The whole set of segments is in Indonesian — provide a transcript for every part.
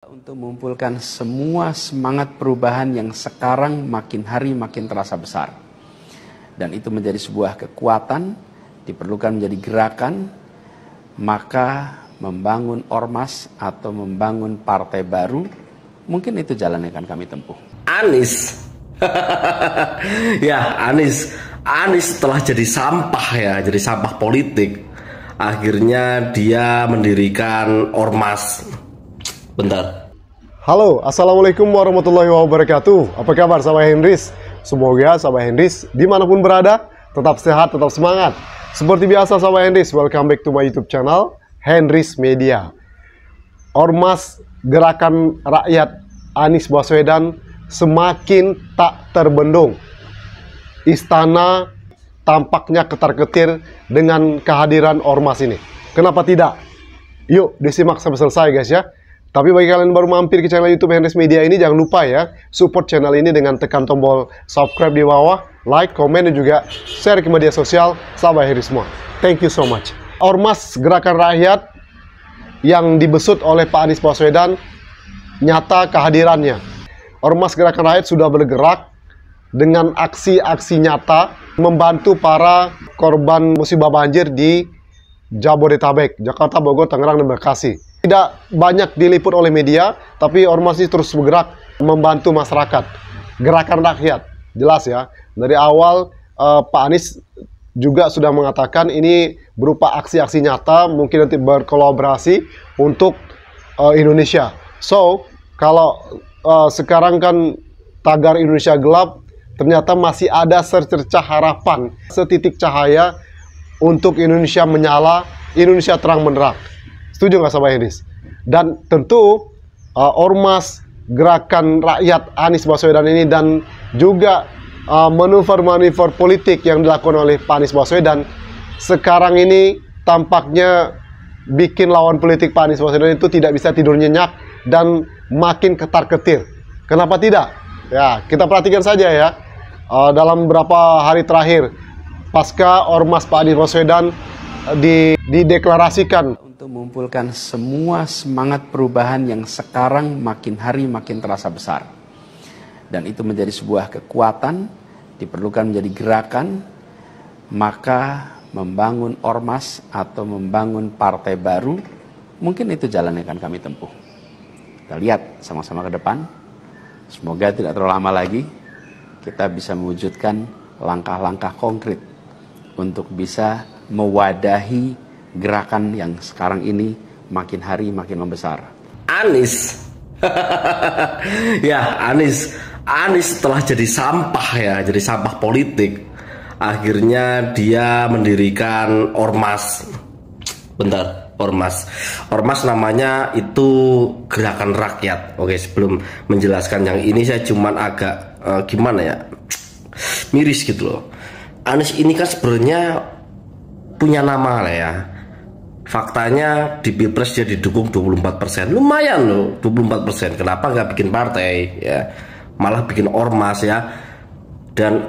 Untuk mengumpulkan semua semangat perubahan yang sekarang makin hari makin terasa besar. Dan itu menjadi sebuah kekuatan, diperlukan menjadi gerakan, maka membangun ormas atau membangun partai baru, mungkin itu jalan yang akan kami tempuh. Anies, ya Anies setelah jadi sampah politik, akhirnya dia mendirikan ormas. Bentar. Halo, assalamualaikum warahmatullahi wabarakatuh. Apa kabar sahabat Henrys? Semoga sahabat Henrys dimanapun berada tetap sehat, tetap semangat. Seperti biasa sahabat Henrys, welcome back to my YouTube channel Henrys Media. Ormas Gerakan Rakyat Anies Baswedan semakin tak terbendung. Istana tampaknya ketar-ketir dengan kehadiran ormas ini. Kenapa tidak? Yuk disimak sampai selesai guys ya. Tapi bagi kalian baru mampir ke channel YouTube Henrys Media ini, jangan lupa ya, support channel ini dengan tekan tombol subscribe di bawah, like, komen, dan juga share ke media sosial sahabat Henrys semua. Thank you so much. Ormas Gerakan Rakyat yang dibesut oleh Pak Anies Baswedan nyata kehadirannya. Ormas Gerakan Rakyat sudah bergerak dengan aksi-aksi nyata membantu para korban musibah banjir di Jabodetabek, Jakarta, Bogor, Tangerang, dan Bekasi. Tidak banyak diliput oleh media, tapi ormas ini terus bergerak membantu masyarakat. Gerakan rakyat, jelas ya. Dari awal Pak Anies juga sudah mengatakan ini berupa aksi-aksi nyata, mungkin nanti berkolaborasi untuk Indonesia. So, kalau sekarang kan tagar Indonesia gelap, ternyata masih ada secercah harapan, setitik cahaya untuk Indonesia menyala, Indonesia terang benderang. Setuju nggak sahabat Henrys? Dan tentu ormas Gerakan Rakyat Anies Baswedan ini dan juga manuver-manuver politik yang dilakukan oleh Pak Anies Baswedan sekarang ini tampaknya bikin lawan politik Pak Anies Baswedan itu tidak bisa tidur nyenyak dan makin ketar-ketir. Kenapa tidak? Ya, kita perhatikan saja ya. Dalam beberapa hari terakhir pasca ormas Pak Anies Baswedan dideklarasikan untuk mengumpulkan semua semangat perubahan yang sekarang makin hari makin terasa besar. Dan itu menjadi sebuah kekuatan, diperlukan menjadi gerakan, maka membangun ormas atau membangun partai baru, mungkin itu jalan yang akan kami tempuh. Kita lihat sama-sama ke depan. Semoga tidak terlalu lama lagi kita bisa mewujudkan langkah-langkah konkret untuk bisa mewadahi gerakan yang sekarang ini makin hari makin membesar. Anies, ya Anies setelah jadi sampah politik, akhirnya dia mendirikan ormas. Bentar, ormas namanya itu Gerakan Rakyat. Oke, sebelum menjelaskan yang ini saya cuman agak gimana ya, miris gitu loh. Anies ini kan sebenarnya punya nama lah ya. Faktanya di Pilpres dia didukung 24%. Lumayan loh, 24%. Kenapa nggak bikin partai ya? Malah bikin ormas ya. Dan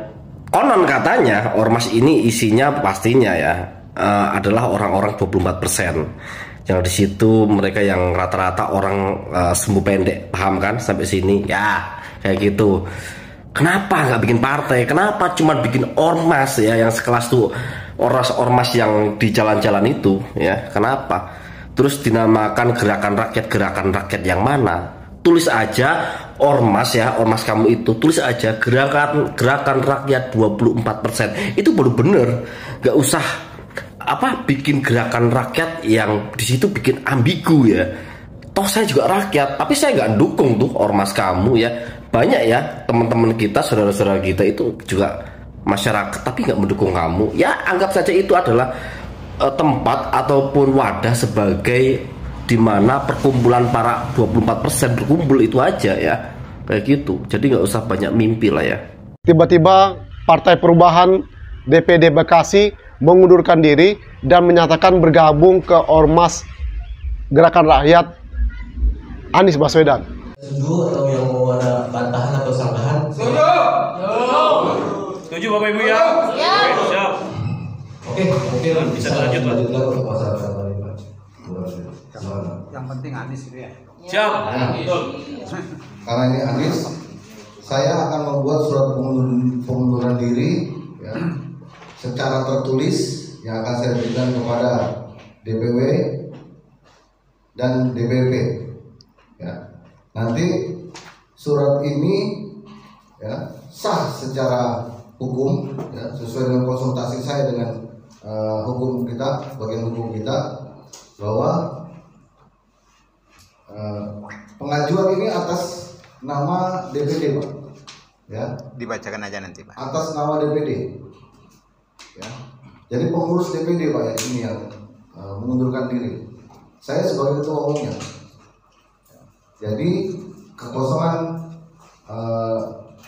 konon katanya ormas ini isinya pastinya ya adalah orang-orang 24%. Yang di situ mereka yang rata-rata orang sumbu pendek, paham kan sampai sini? Ya, kayak gitu. Kenapa nggak bikin partai? Kenapa cuma bikin ormas ya yang sekelas tuh ormas yang di jalan-jalan itu ya? Kenapa? Terus dinamakan gerakan rakyat yang mana? Tulis aja ormas ya, ormas kamu itu tulis aja gerakan rakyat 24%. Itu baru bener. Nggak usah bikin gerakan rakyat yang di situ bikin ambigu ya. Toh saya juga rakyat, tapi saya nggak dukung tuh ormas kamu ya. Banyak ya teman-teman kita, saudara-saudara kita itu juga masyarakat tapi nggak mendukung kamu ya. Anggap saja itu adalah tempat ataupun wadah sebagai dimana perkumpulan para 24% berkumpul, itu aja ya, kayak gitu. Jadi nggak usah banyak mimpi lah ya. Tiba-tiba Partai Perubahan DPD Bekasi mengundurkan diri dan menyatakan bergabung ke ormas Gerakan Rakyat Anies Baswedan. Setuju atau yang mau ada bantahan atau sanggahan? Setuju. Setuju Bapak Ibu ya? Ya. Oke, siap. Oke, mungkin bisa lanjut untuk masyarakat lain, Pak. Yang penting penting Anies gitu ya. Siap. Betul. Karena ini Anies, saya akan membuat surat pengunduran diri ya, secara tertulis yang akan saya berikan kepada DPW dan DPP. Ya. Nanti surat ini ya, sah secara hukum ya, sesuai dengan konsultasi saya dengan hukum kita, bagian hukum kita, bahwa pengajuan ini atas nama DPD, Pak. Ya. Dibacakan aja nanti, Pak. Atas nama DPD. Ya. Jadi pengurus DPD, Pak, ya, ini yang mengundurkan diri. Saya sebagai ketua umumnya. Jadi kekosongan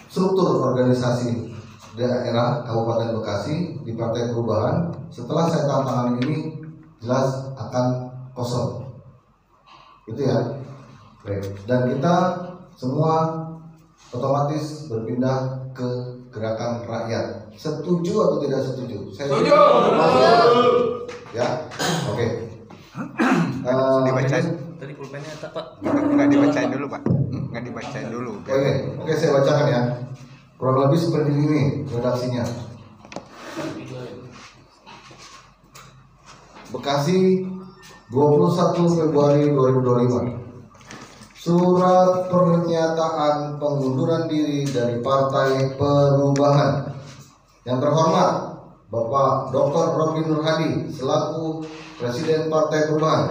struktur organisasi daerah Kabupaten Bekasi di Partai Perubahan setelah saya tantangan ini jelas akan kosong. Itu ya. Baik. Dan kita semua otomatis berpindah ke gerakan rakyat. Setuju atau tidak setuju? Saya setuju. Ya. Oke. Dibacain. Tadi pulpennya tak, Pak. Enggak dibacain dulu, Pak. Enggak dibacain dulu. Oke, saya bacakan ya. Kurang lebih seperti ini redaksinya. Bekasi, 21 Februari 2025. Surat pernyataan pengunduran diri dari Partai Perubahan. Yang terhormat Bapak Dr. Robin Nur Hadi selaku Presiden Partai Perubahan,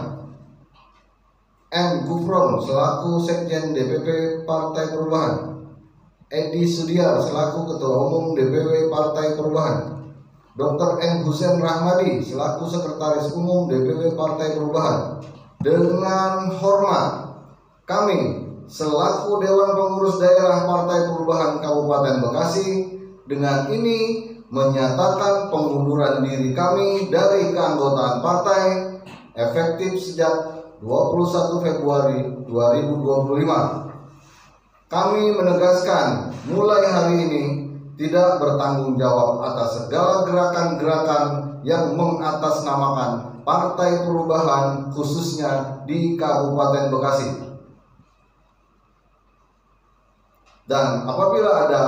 M. Gufron selaku Sekjen DPP Partai Perubahan, Edi Sudiar selaku Ketua Umum DPW Partai Perubahan, Dr. M. Husein Rahmadi selaku Sekretaris Umum DPW Partai Perubahan. Dengan hormat, kami selaku Dewan Pengurus Daerah Partai Perubahan Kabupaten Bekasi dengan ini menyatakan pengunduran diri kami dari keanggotaan partai efektif sejak 21 Februari 2025. Kami menegaskan mulai hari ini tidak bertanggung jawab atas segala gerakan-gerakan yang mengatasnamakan Partai Perubahan khususnya di Kabupaten Bekasi. Dan apabila ada,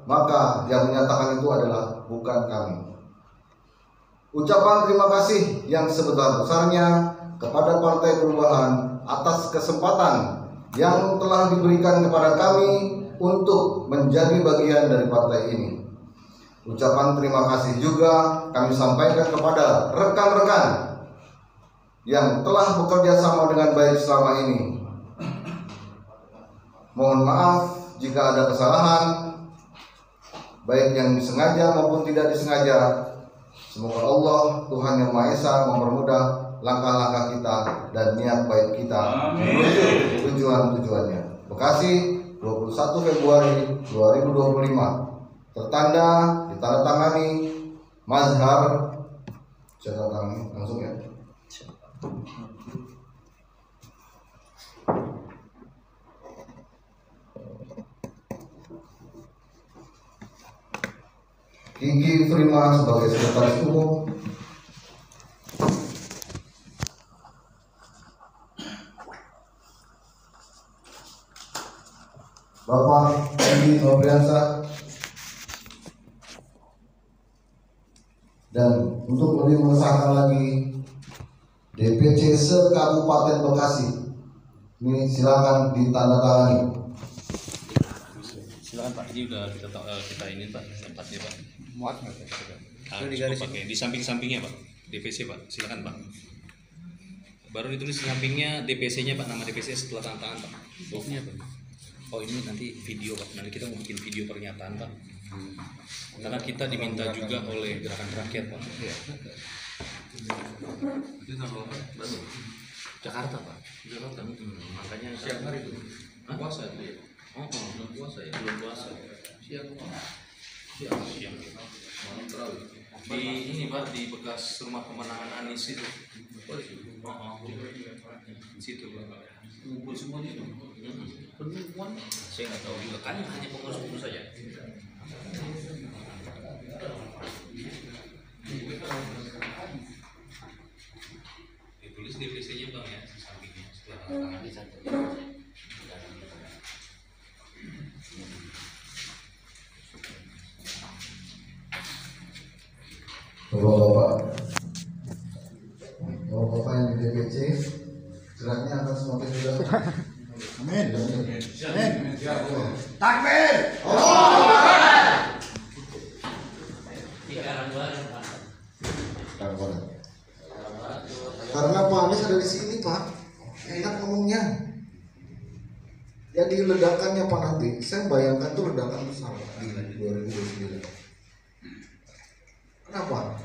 maka yang menyatakan itu adalah bukan kami. Ucapan terima kasih yang sebesar-besarnya kepada Partai Perubahan atas kesempatan yang telah diberikan kepada kami untuk menjadi bagian dari partai ini. Ucapan terima kasih juga kami sampaikan kepada rekan-rekan yang telah bekerja sama dengan baik selama ini. Mohon maaf jika ada kesalahan, baik yang disengaja maupun tidak disengaja. Semoga Allah Tuhan Yang Maha Esa mempermudah langkah-langkah kita dan niat baik kita menuju tujuan-tujuannya. Bekasi, 21 Februari 2025. Tertanda ditandatangani Mazhar. Saya tanda tangan langsung ya. Gigi Prima sebagai Sekretaris Umum, Bapak Edi Nobriansa, dan untuk lebih mengesahkan lagi DPC se-Kabupaten Bekasi, ini silakan ditandatangani. Silakan Pak, ini udah kita ini Pak tempatnya Pak. Muat nggak? Cukup pakai di samping-sampingnya Pak. DPC Pak, silakan Pak. Baru ditulis di sampingnya DPC-nya Pak, nama DPC setelah tanda tangan Pak. Booknya Pak. Oh ini nanti video Pak, nanti kita mau bikin video pernyataan Pak. Karena kita diminta juga oleh Gerakan Rakyat Pak. Iya. Itu tanggal baru. Jakarta Pak. Jakarta. Makanya siang hari itu. Puasa itu ya. Oh, belum puasa ya. Belum puasa. Siang. Siang. Malam terawih. Di ini Pak, di bekas rumah pemenangan Anies itu. Oh, di situ Pak. Kumpul semua di situ. Penemuan saya nggak tahu juga kan hanya pengurus saja. Ditulis DPC-nya Bang ya, di sampingnya setelah Karena Pak Anies ada di sini, Pak, enak ngomongnya. Jadi ledakannya Pak nanti, saya bayangkan tuh ledakan besar di 2029. Kenapa?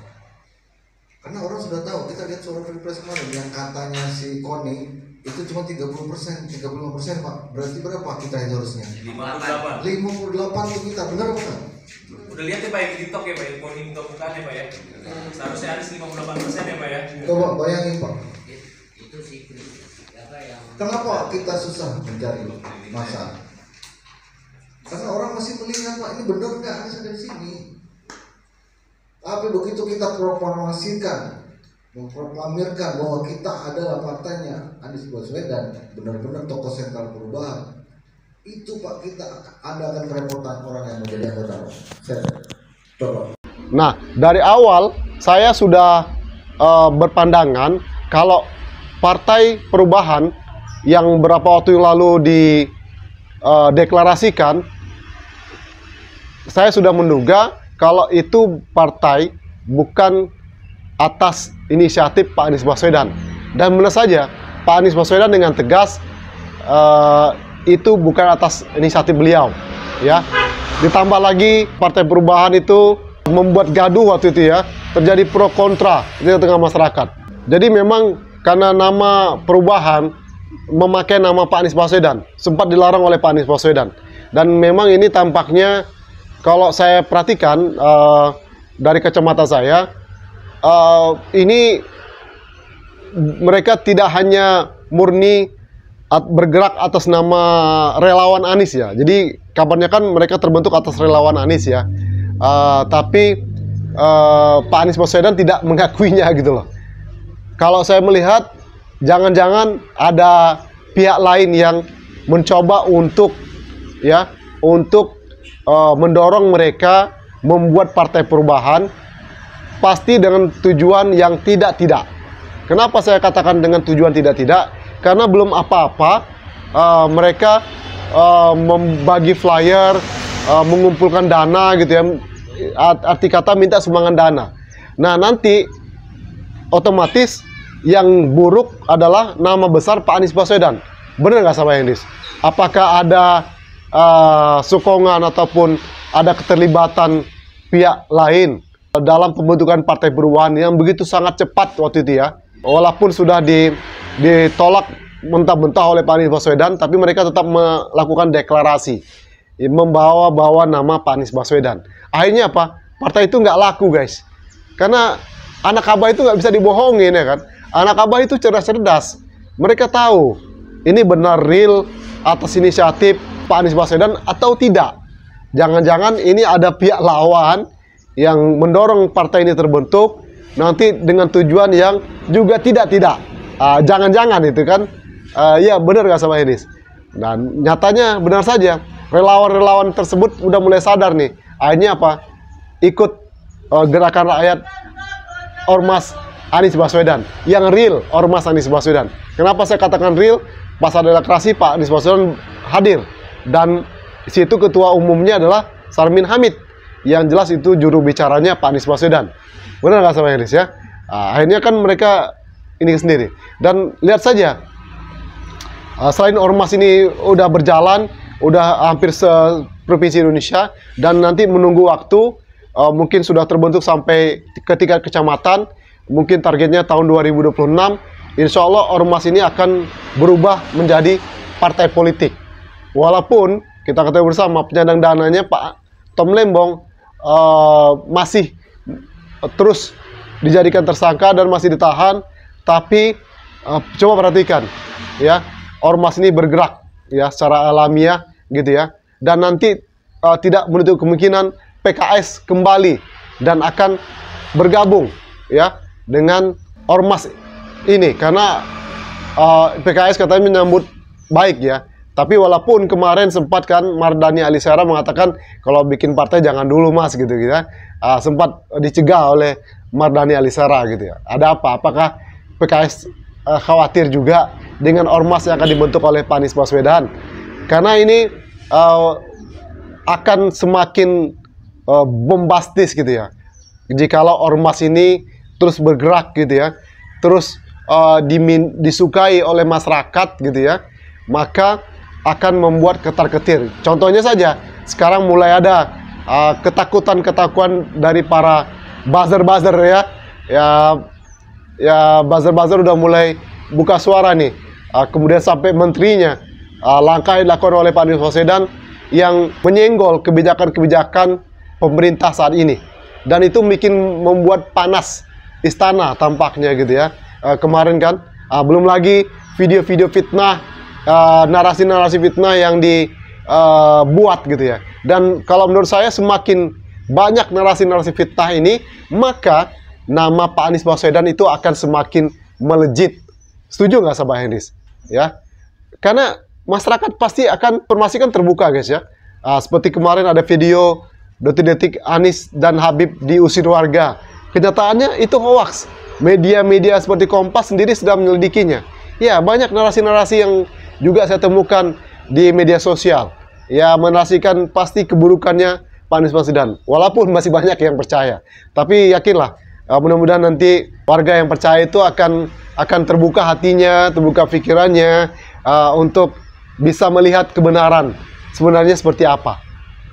Karena orang sudah tahu, kita lihat suara pilpres kemarin yang katanya si Koni itu cuma 30%, 35% Pak. Berarti berapa kita yang harusnya? 58 tuh kita, benar bukan? Udah lihat ya Pak ya di TikTok ya Pak ya, Koni buka-bukaan ya Pak ya. Seharusnya ada 58% ya Pak ya. Coba bayangin Pak. Kenapa kita susah mencari masa? Karena orang masih melihat Pak, ini benar nggak Anies ada di sini. Tapi begitu kita memproklamirkan bahwa kita adalah partainya Anies Baswedan, benar-benar tokoh sentral perubahan, itu Pak kita ada akan kerepotan orang yang menjadi anggota. Coba. Nah, dari awal saya sudah berpandangan kalau Partai Perubahan yang beberapa waktu yang lalu dideklarasikan, saya sudah menduga kalau itu partai bukan atas inisiatif Pak Anies Baswedan. Dan benar saja, Pak Anies Baswedan dengan tegas itu bukan atas inisiatif beliau, ya. Ditambah lagi Partai Perubahan itu membuat gaduh waktu itu ya, terjadi pro kontra di tengah masyarakat. Jadi memang karena nama perubahan memakai nama Pak Anies Baswedan, sempat dilarang oleh Pak Anies Baswedan. Dan memang ini tampaknya kalau saya perhatikan dari kacamata saya, ini mereka tidak hanya murni bergerak atas nama relawan Anies ya. Jadi kabarnya kan mereka terbentuk atas relawan Anies ya. Tapi Pak Anies Baswedan tidak mengakuinya gitu loh. Kalau saya melihat, jangan-jangan ada pihak lain yang mencoba untuk mendorong mereka membuat Partai Perubahan, pasti dengan tujuan yang tidak-tidak. Kenapa saya katakan dengan tujuan tidak-tidak? Karena belum apa-apa mereka membagi flyer, mengumpulkan dana gitu ya. Arti kata minta sumbangan dana. Nah nanti otomatis yang buruk adalah nama besar Pak Anies Baswedan. Benar nggak sama Hendis? Apakah ada sokongan ataupun ada keterlibatan pihak lain dalam pembentukan Partai Perubahan yang begitu sangat cepat waktu itu ya? Walaupun sudah ditolak mentah-mentah oleh Pak Anies Baswedan, tapi mereka tetap melakukan deklarasi, membawa-bawa nama Pak Anies Baswedan. Akhirnya apa? Partai itu nggak laku guys. Karena anak abah itu nggak bisa dibohongin ya kan. Anak abah itu cerdas-cerdas. Mereka tahu ini benar real atas inisiatif Pak Anies Baswedan atau tidak. Jangan-jangan ini ada pihak lawan yang mendorong partai ini terbentuk nanti dengan tujuan yang juga tidak. Jangan-jangan itu kan. Ya benar nggak sama Anies. Dan nyatanya benar saja. Relawan-relawan tersebut udah mulai sadar nih. Akhirnya apa? Ikut gerakan rakyat Ormas Anies Baswedan, yang real Ormas Anies Baswedan. Kenapa saya katakan real? Pas ada deklarasi Pak Anies Baswedan hadir, dan situ ketua umumnya adalah Sarmin Hamid, yang jelas itu juru bicaranya Pak Anies Baswedan. Benar nggak sama Anies ya? Akhirnya kan mereka ini sendiri. Dan lihat saja, selain Ormas ini udah berjalan, udah hampir se-provinsi Indonesia, dan nanti menunggu waktu, mungkin sudah terbentuk sampai ke tingkat kecamatan. Mungkin targetnya tahun 2026, insya Allah Ormas ini akan berubah menjadi partai politik. Walaupun kita ketahui bersama penyandang dananya Pak Tom Lembong masih terus dijadikan tersangka dan masih ditahan. Tapi coba perhatikan ya, Ormas ini bergerak ya secara alamiah gitu ya. Dan nanti tidak menutup kemungkinan PKS kembali dan akan bergabung ya dengan Ormas ini, karena PKS katanya menyambut baik ya. Tapi walaupun kemarin sempat kan Mardhani Alisera mengatakan kalau bikin partai jangan dulu mas gitu ya. Sempat dicegah oleh Mardhani Alisera gitu ya. Ada apa? Apakah PKS khawatir juga dengan ormas yang akan dibentuk oleh Pak Anies Baswedan, karena ini akan semakin bombastis gitu ya. Jikalau ormas ini terus bergerak gitu ya, terus disukai oleh masyarakat gitu ya, maka akan membuat ketar-ketir. Contohnya saja, sekarang mulai ada ketakutan dari para buzzer-buzzer ya, buzzer-buzzer udah mulai buka suara nih. Kemudian sampai menterinya, langkah yang dilakukan oleh Pak Anies Baswedan yang menyenggol kebijakan-kebijakan pemerintah saat ini, dan itu membuat panas istana tampaknya gitu ya. Kemarin kan, belum lagi video-video fitnah, narasi-narasi fitnah yang dibuat gitu ya. Dan kalau menurut saya semakin banyak narasi-narasi fitnah ini, maka nama Pak Anies Baswedan itu akan semakin melejit. Setuju nggak sahabat Henris? Ya, karena masyarakat pasti akan, informasi kan terbuka guys ya. Seperti kemarin ada video detik-detik Anies dan Habib diusir warga. Kenyataannya itu hoax. Media-media seperti Kompas sendiri sedang menyelidikinya. Ya, banyak narasi-narasi yang juga saya temukan di media sosial. Ya, menarasikan pasti keburukannya Pak Anies Baswedan. Walaupun masih banyak yang percaya, tapi yakinlah, mudah-mudahan nanti warga yang percaya itu akan terbuka hatinya, terbuka pikirannya, untuk bisa melihat kebenaran sebenarnya seperti apa.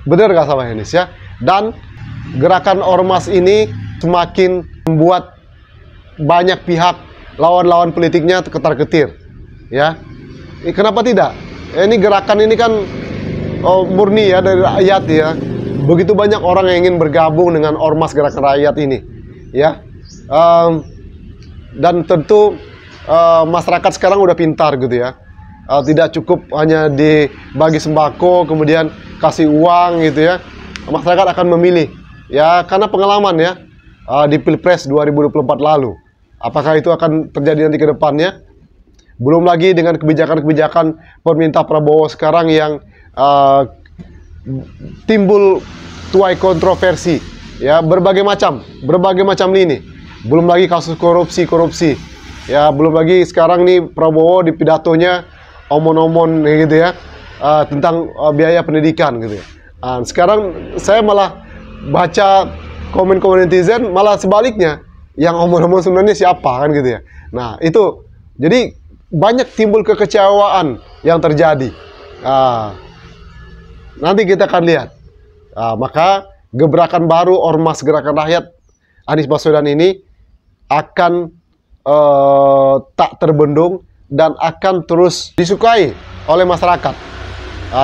Benar nggak sahabat Henris ya? Dan gerakan ormas ini semakin membuat banyak pihak lawan-lawan politiknya ketar-ketir. Ya, kenapa tidak? Ini gerakan ini kan murni ya dari rakyat ya. Begitu banyak orang yang ingin bergabung dengan ormas gerakan rakyat ini, ya. Dan tentu masyarakat sekarang udah pintar gitu ya. Tidak cukup hanya dibagi sembako kemudian kasih uang gitu ya. Masyarakat akan memilih ya, karena pengalaman ya di Pilpres 2024 lalu. Apakah itu akan terjadi nanti ke depannya? Belum lagi dengan kebijakan-kebijakan pemerintah Prabowo sekarang yang timbul tuai kontroversi ya, berbagai macam lini. Belum lagi kasus korupsi ya, belum lagi sekarang nih Prabowo di pidatonya omon-omon gitu ya, tentang biaya pendidikan gitu ya. Sekarang saya malah baca komen-komen netizen malah sebaliknya, yang omon-omon sebenarnya siapa kan gitu ya. Nah itu jadi banyak timbul kekecewaan yang terjadi. Nanti kita akan lihat. Maka gebrakan baru ormas gerakan rakyat Anies Baswedan ini akan tak terbendung dan akan terus disukai oleh masyarakat.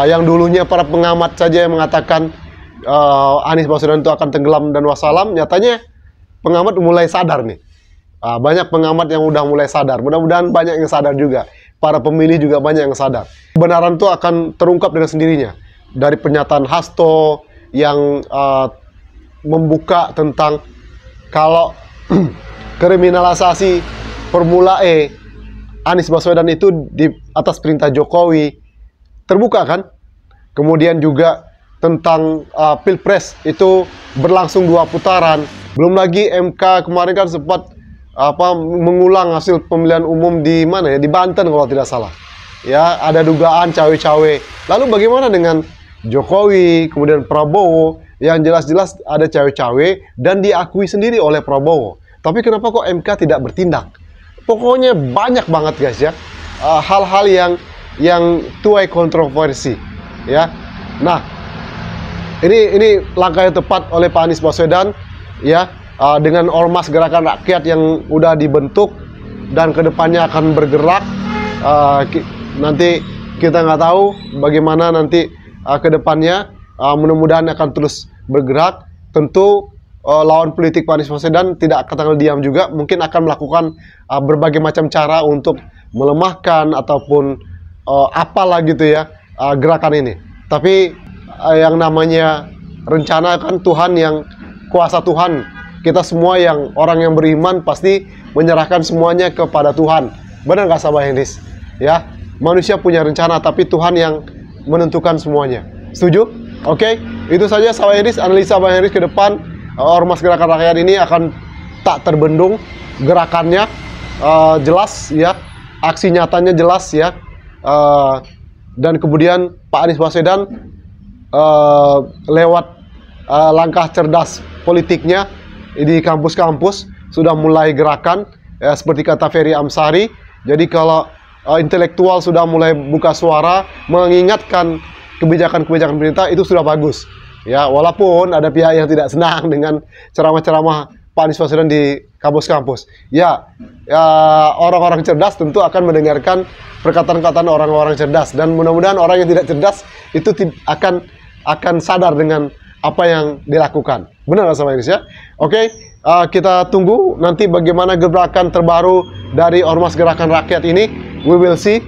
Yang dulunya para pengamat saja yang mengatakan Anies Baswedan itu akan tenggelam dan wassalam, nyatanya pengamat mulai sadar nih. Banyak pengamat yang udah mulai sadar. Mudah-mudahan banyak yang sadar juga. Para pemilih juga banyak yang sadar. Kebenaran itu akan terungkap dengan sendirinya. Dari pernyataan Hasto yang membuka tentang kalau kriminalisasi Formula E Anies Baswedan itu di atas perintah Jokowi, terbuka kan? Kemudian juga tentang Pilpres itu berlangsung 2 putaran. Belum lagi MK kemarin kan sempat mengulang hasil pemilihan umum di mana ya, di Banten kalau tidak salah. Ya, ada dugaan cawe-cawe. Lalu bagaimana dengan Jokowi, kemudian Prabowo, yang jelas-jelas ada cawe-cawe dan diakui sendiri oleh Prabowo. Tapi kenapa kok MK tidak bertindak? Pokoknya banyak banget guys ya, hal-hal yang tuai kontroversi ya. Nah, ini langkah yang tepat oleh Pak Anies Baswedan ya, dengan ormas gerakan rakyat yang udah dibentuk dan kedepannya akan bergerak. Nanti kita nggak tahu bagaimana nanti kedepannya, mudah-mudahan akan terus bergerak. Tentu lawan politik Pak Anies Baswedan tidak akan diam juga, mungkin akan melakukan berbagai macam cara untuk melemahkan ataupun apalah gitu ya gerakan ini. Tapi yang namanya rencana kan Tuhan, yang kuasa Tuhan. Kita semua yang orang yang beriman pasti menyerahkan semuanya kepada Tuhan. Benar nggak sahabat Henris? Ya, manusia punya rencana tapi Tuhan yang menentukan semuanya. Setuju? Oke, itu saja sahabat Henris, analisa sahabat Henris ke depan. Ormas gerakan rakyat ini akan tak terbendung gerakannya jelas ya, aksi nyatanya jelas ya, dan kemudian Pak Anies Baswedan lewat langkah cerdas politiknya di kampus-kampus sudah mulai gerakan ya, seperti kata Ferry Amsari. Jadi kalau intelektual sudah mulai buka suara mengingatkan kebijakan-kebijakan pemerintah, itu sudah bagus ya, walaupun ada pihak yang tidak senang dengan ceramah-ceramah Pak Anies Baswedan di kampus-kampus. Ya, orang-orang cerdas tentu akan mendengarkan perkataan-perkataan orang-orang cerdas, dan mudah-mudahan orang yang tidak cerdas itu akan sadar dengan apa yang dilakukan. Benar nggak sama Indonesia? Oke, kita tunggu nanti bagaimana gebrakan terbaru dari Ormas Gerakan Rakyat ini. We will see.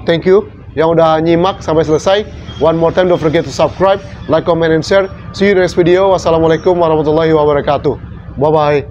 Thank you yang udah nyimak sampai selesai. One more time, don't forget to subscribe, like, comment, and share. See you in the next video. Wassalamualaikum warahmatullahi wabarakatuh. Bye-bye.